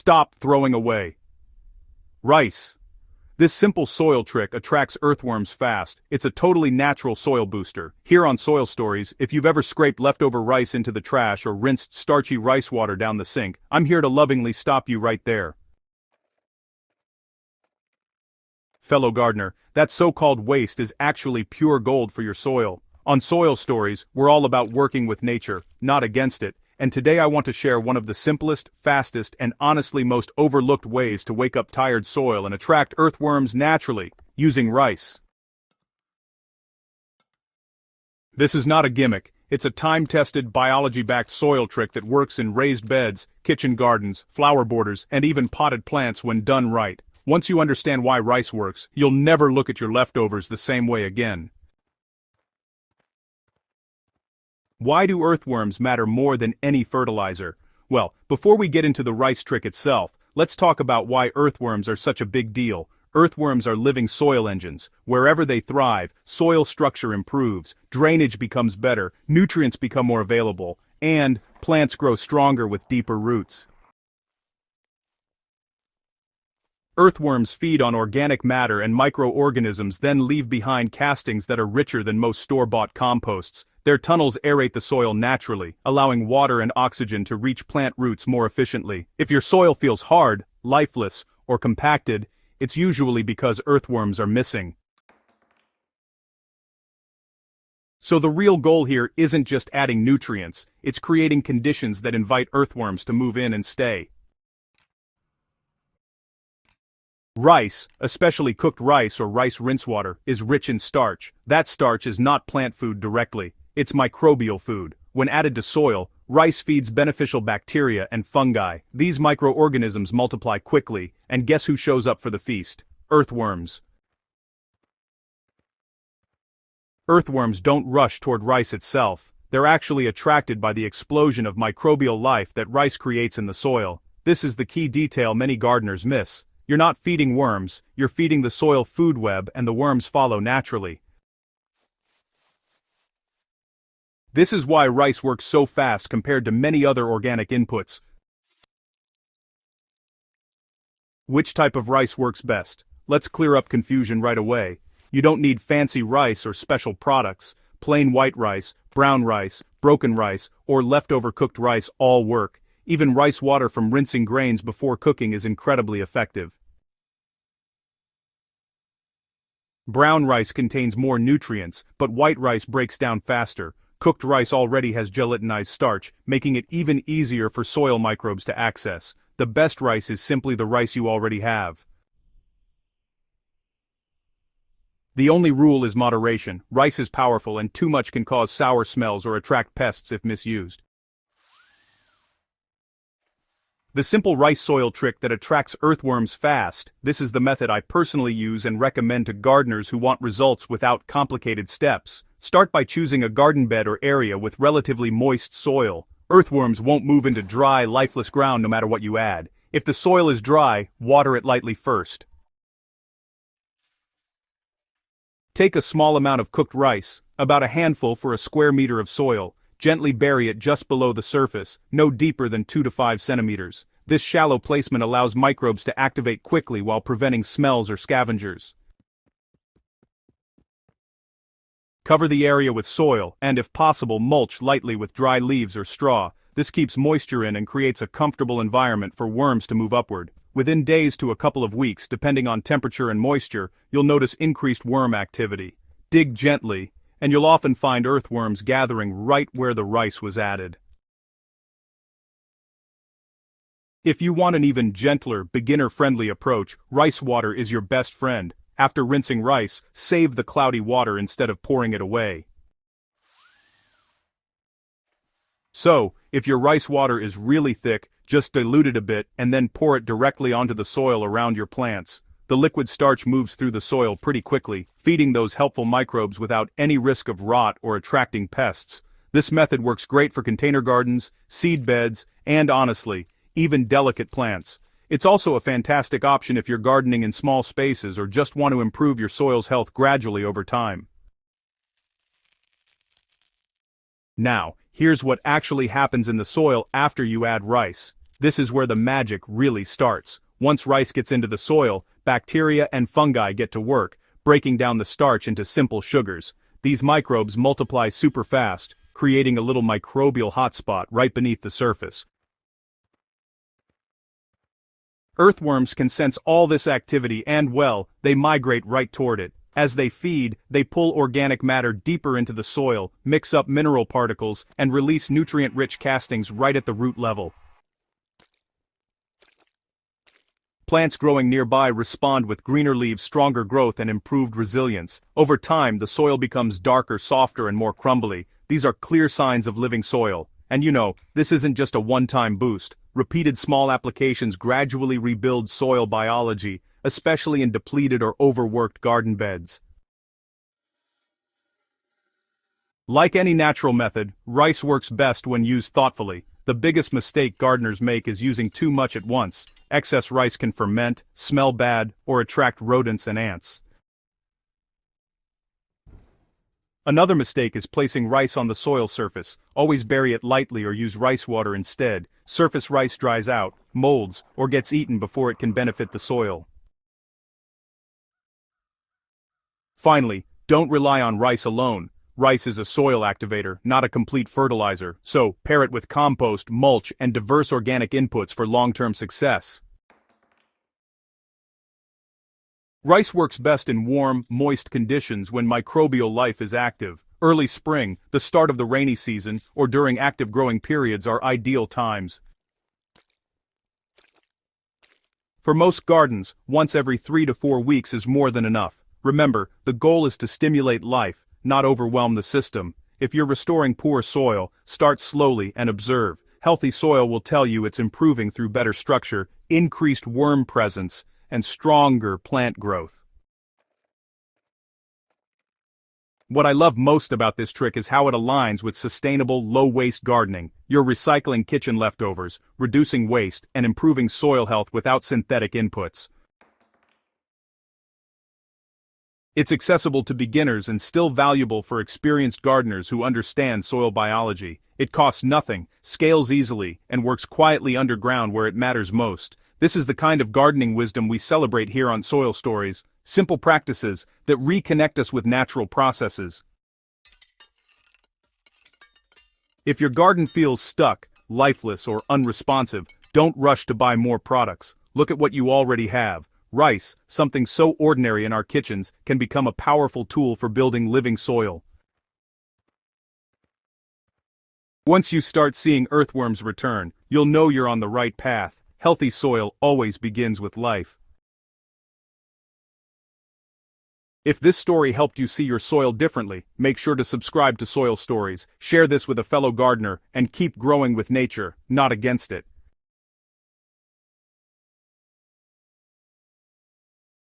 Stop throwing away. Rice. This simple soil trick attracts earthworms fast. It's a totally natural soil booster. Here on Soil Stories, if you've ever scraped leftover rice into the trash or rinsed starchy rice water down the sink, I'm here to lovingly stop you right there. Fellow gardener, that so-called waste is actually pure gold for your soil. On Soil Stories, we're all about working with nature, not against it, and today I want to share one of the simplest, fastest, and honestly most overlooked ways to wake up tired soil and attract earthworms naturally, using rice. This is not a gimmick. It's a time-tested, biology-backed soil trick that works in raised beds, kitchen gardens, flower borders, and even potted plants when done right. Once you understand why rice works, you'll never look at your leftovers the same way again. Why do earthworms matter more than any fertilizer? Well, before we get into the rice trick itself, let's talk about why earthworms are such a big deal. Earthworms are living soil engines. Wherever they thrive, soil structure improves, drainage becomes better, nutrients become more available, and plants grow stronger with deeper roots. Earthworms feed on organic matter and microorganisms, then leave behind castings that are richer than most store-bought composts. Their tunnels aerate the soil naturally, allowing water and oxygen to reach plant roots more efficiently. If your soil feels hard, lifeless, or compacted, it's usually because earthworms are missing. So the real goal here isn't just adding nutrients, it's creating conditions that invite earthworms to move in and stay. Rice, especially cooked rice or rice rinse water, is rich in starch. That starch is not plant food directly. It's microbial food. When added to soil, rice feeds beneficial bacteria and fungi. These microorganisms multiply quickly, and guess who shows up for the feast? Earthworms. Earthworms don't rush toward rice itself. They're actually attracted by the explosion of microbial life that rice creates in the soil. This is the key detail many gardeners miss. You're not feeding worms, you're feeding the soil food web, and the worms follow naturally. This is why rice works so fast compared to many other organic inputs. Which type of rice works best? Let's clear up confusion right away. You don't need fancy rice or special products. Plain white rice, brown rice, broken rice, or leftover cooked rice all work. Even rice water from rinsing grains before cooking is incredibly effective. Brown rice contains more nutrients, but white rice breaks down faster. Cooked rice already has gelatinized starch, making it even easier for soil microbes to access. The best rice is simply the rice you already have. The only rule is moderation. Rice is powerful, and too much can cause sour smells or attract pests if misused. The simple rice soil trick that attracts earthworms fast. This is the method I personally use and recommend to gardeners who want results without complicated steps. Start by choosing a garden bed or area with relatively moist soil. Earthworms won't move into dry, lifeless ground no matter what you add. If the soil is dry, water it lightly first. Take a small amount of cooked rice, about a handful for a square meter of soil. Gently bury it just below the surface, no deeper than 2 to 5 centimeters. This shallow placement allows microbes to activate quickly while preventing smells or scavengers. Cover the area with soil, and if possible mulch lightly with dry leaves or straw. This keeps moisture in and creates a comfortable environment for worms to move upward. Within days to a couple of weeks, depending on temperature and moisture, you'll notice increased worm activity. Dig gently, and you'll often find earthworms gathering right where the rice was added. If you want an even gentler, beginner-friendly approach, rice water is your best friend. After rinsing rice, save the cloudy water instead of pouring it away. So, if your rice water is really thick, just dilute it a bit and then pour it directly onto the soil around your plants. The liquid starch moves through the soil pretty quickly, feeding those helpful microbes without any risk of rot or attracting pests. This method works great for container gardens, seed beds, and honestly, even delicate plants. It's also a fantastic option if you're gardening in small spaces or just want to improve your soil's health gradually over time. Now, here's what actually happens in the soil after you add rice. This is where the magic really starts. Once rice gets into the soil, bacteria and fungi get to work, breaking down the starch into simple sugars. These microbes multiply super fast, creating a little microbial hotspot right beneath the surface. Earthworms can sense all this activity and, well, they migrate right toward it. As they feed, they pull organic matter deeper into the soil, mix up mineral particles, and release nutrient-rich castings right at the root level. Plants growing nearby respond with greener leaves, stronger growth, and improved resilience. Over time, the soil becomes darker, softer, and more crumbly. These are clear signs of living soil. And this isn't just a one-time boost. Repeated small applications gradually rebuild soil biology, especially in depleted or overworked garden beds. Like any natural method, rice works best when used thoughtfully. The biggest mistake gardeners make is using too much at once. Excess rice can ferment, smell bad, or attract rodents and ants. Another mistake is placing rice on the soil surface. Always bury it lightly or use rice water instead. Surface rice dries out, molds, or gets eaten before it can benefit the soil. Finally, don't rely on rice alone. Rice is a soil activator, not a complete fertilizer, so pair it with compost, mulch, and diverse organic inputs for long-term success. Rice works best in warm, moist conditions when microbial life is active. Early spring, the start of the rainy season, or during active growing periods are ideal times. For most gardens, once every 3 to 4 weeks is more than enough. Remember, the goal is to stimulate life, not overwhelm the system. If you're restoring poor soil, start slowly and observe. Healthy soil will tell you it's improving through better structure, increased worm presence, and stronger plant growth. What I love most about this trick is how it aligns with sustainable, low-waste gardening. You're recycling kitchen leftovers, reducing waste, and improving soil health without synthetic inputs. It's accessible to beginners and still valuable for experienced gardeners who understand soil biology. It costs nothing, scales easily, and works quietly underground where it matters most. This is the kind of gardening wisdom we celebrate here on Soil Stories, simple practices that reconnect us with natural processes. If your garden feels stuck, lifeless, or unresponsive, don't rush to buy more products. Look at what you already have. Rice, something so ordinary in our kitchens, can become a powerful tool for building living soil. Once you start seeing earthworms return, you'll know you're on the right path. Healthy soil always begins with life. If this story helped you see your soil differently, make sure to subscribe to Soil Stories, share this with a fellow gardener, and keep growing with nature, not against it.